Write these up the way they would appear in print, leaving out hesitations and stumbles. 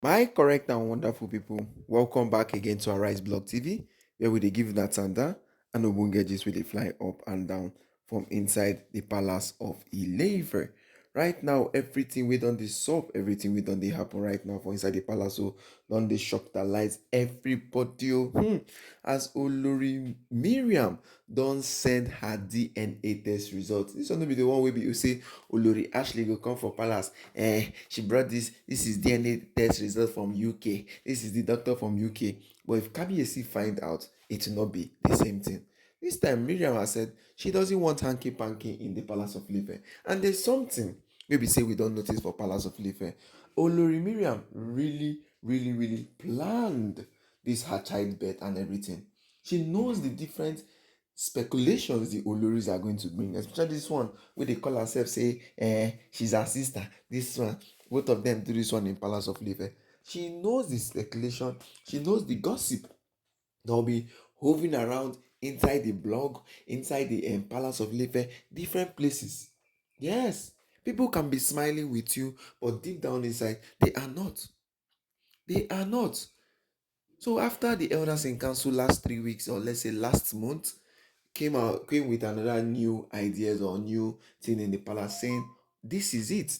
My correct and wonderful people, welcome back again to Arise Blog TV, where we dey give that thunder and ogbonge gist wey dey fly up and down from inside the palace of Ileife. Right now, everything we done dey sup, everything we done dey happen right now for inside the palace, so don dey shock that lies everybody. As Olori Miriam don send her DNA test result. This one no be the one wey be you say Olori Ashley go come for palace. She brought this is DNA test result from UK. This is the doctor from UK. But if Kabiyesi find out, it will not be the same thing. This time Miriam has said she doesn't want hanky panky in the palace of Ife. And there's something maybe say we don't notice for palace of Ife. Olori Miriam really planned this her childbirth and everything. She knows the different speculations the Oloris are going to bring, especially this one where they call herself say she's her sister. This one, both of them do this one in Palace of Ife. She knows the speculation, she knows the gossip that will be hovering around inside the blog, inside the Palace of Ife, different places. Yes, people can be smiling with you, but deep down inside, they are not. They are not. So after the elders in council last 3 weeks, or let's say last month, came with another new ideas or new thing in the palace, saying this is it.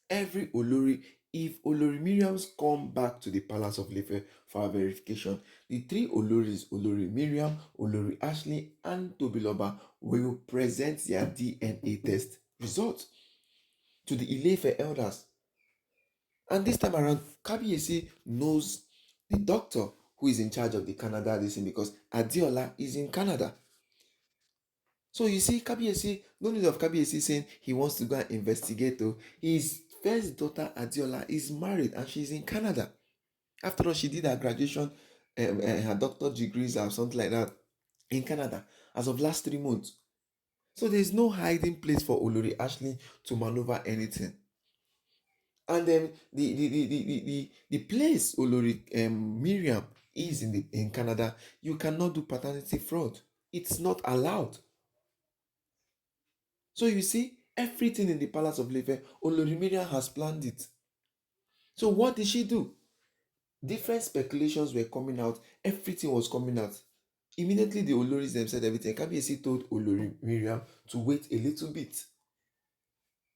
Every Olori, if Olori Miriam's come back to the palace of Lefe for our verification, the three Oloris, Olori Miriam, Olori Ashley, and Tobiloba, will present their DNA test result to the Ilefe elders. And this time around, Kabiyesi knows the doctor who is in charge of the Canada this thing, because Adiola is in Canada. So you see, Kabiyesi, no need of Kabiyesi saying he wants to go and investigate. His first daughter, Adiola, is married and she's in Canada. After all, she did her graduation, her doctor degrees or something like that in Canada as of last 3 months. So there's no hiding place for Olori Ashley to maneuver anything. And then the place Olori Miriam is in Canada, you cannot do paternity fraud. It's not allowed. So you see, everything in the palace of Lefe, Olori Miriam has planned it. So what did she do? Different speculations were coming out. Everything was coming out. Immediately the Oloris them said everything. Kabiyesi told Olori Miriam to wait a little bit.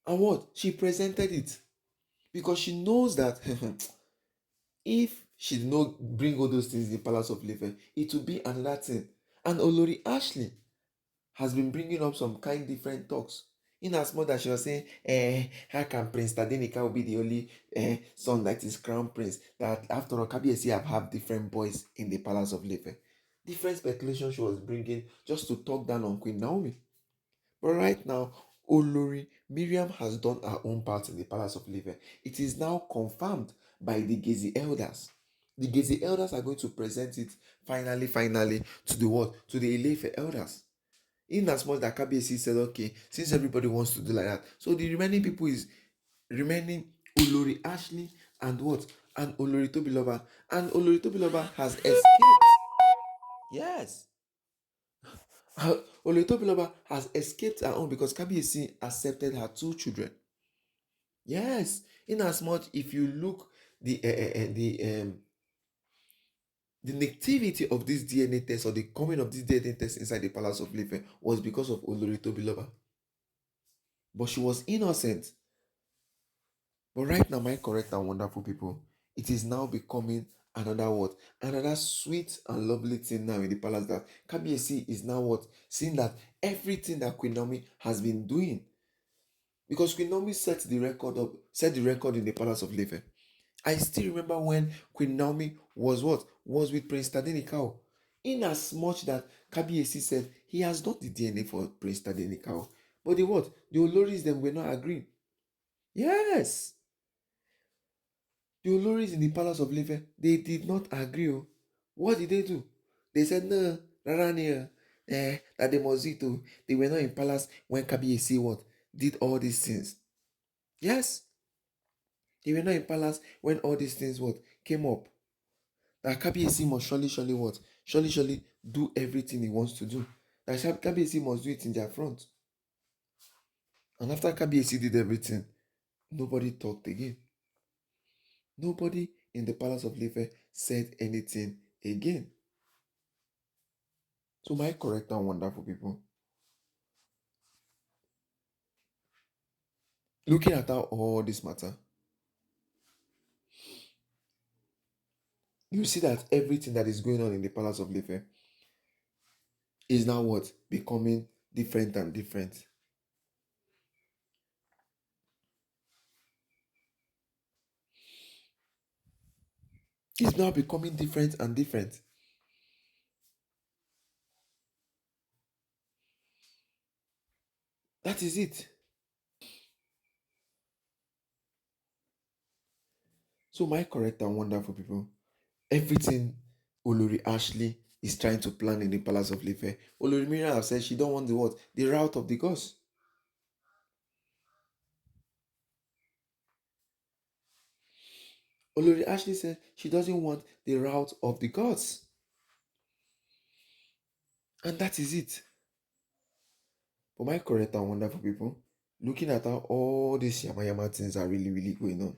And what? She presented it. Because she knows that if she did not bring all those things in the palace of Lefe, it will be another thing. And Olori Ashley has been bringing up some kind different talks. In as much as she was saying, how can Prince Tadenika will be the only son that is crown prince? That after all, Kabiyesi have different boys in the palace of Lefe. Different speculation she was bringing just to talk down on Queen Naomi. But right now, Olori Miriam has done her own part in the palace of Lefe. It is now confirmed by the Gezi elders. The Gezi elders are going to present it finally to the what? To the Ilefe elders. In as much that Kabiyesi said, okay, since everybody wants to do like that, so the remaining people is remaining Olori Ashley and what? And Olori Tobiloba. And Olori Tobiloba has escaped. Yes. Olori Tobiloba has escaped her own because Kabiyesi accepted her two children. Yes. In as much, if you look the nativity of this DNA test, or the coming of this DNA test inside the palace of Ife, was because of Olori Tobiloba. But she was innocent. But right now, my correct and wonderful people, it is now becoming another what? Another sweet and lovely thing now in the palace, that Kabiyesi is now what? Seeing that everything that Queen Naomi has been doing. Because Queen Naomi set the record in the palace of Ife. I still remember when Queen Naomi was what? Was with Prince Tadenikao. In as much that Kabiyesi said he has done the DNA for Prince Tadenikao. But the what? The Oloris them were not agreeing. Yes. The Oloris in the palace of Ife, they did not agree. What did they do? They said, no, Rarania, that they must do it. They were not in palace when Kabiyesi what? Did all these things. Yes. They were not in palace when all these things what? Came up. That Kabiyesi must surely what? Surely do everything he wants to do. That Kabiyesi must do it in their front. And after Kabiyesi did everything, nobody talked again. Nobody in the palace of Ife said anything again. So my correct and wonderful people, looking at how all this matter, you see that everything that is going on in the palace of Ife is now what? Becoming different and different. It's now becoming different and different. That is it. So my correct and wonderful people, everything Olori Ashley is trying to plan in the palace of Ife, Olori Miriam has said she don't want the what? The route of the gods. Olori Ashley said she doesn't want the route of the gods. And that is it. For my correct and wonderful people, looking at how all these yama yama things are really, really going on,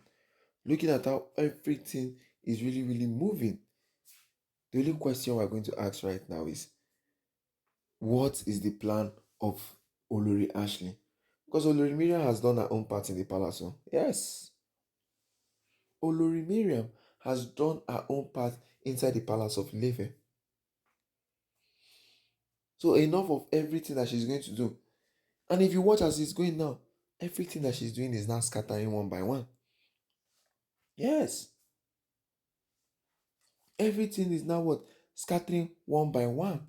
looking at how everything is really, really moving, the only question we're going to ask right now is, what is the plan of Olori Ashley? Because Olori Miriam has done her own part in the palace. Oh. Yes. Olori Miriam has done her own part inside the palace of Ife. So enough of everything that she's going to do. And if you watch as it's going now, everything that she's doing is now scattering one by one. Yes. Everything is now what? Scattering one by one.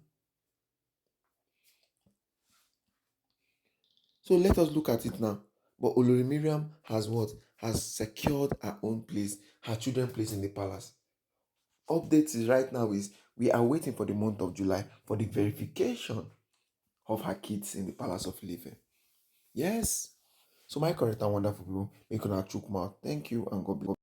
So let us look at it now. But Olori Miriam has what? Has secured her own place, her children's place in the palace. Updates is right now is we are waiting for the month of July for the verification of her kids in the palace of Ife. Yes. So my correct and wonderful people, make una chook mouth. Thank you and God bless.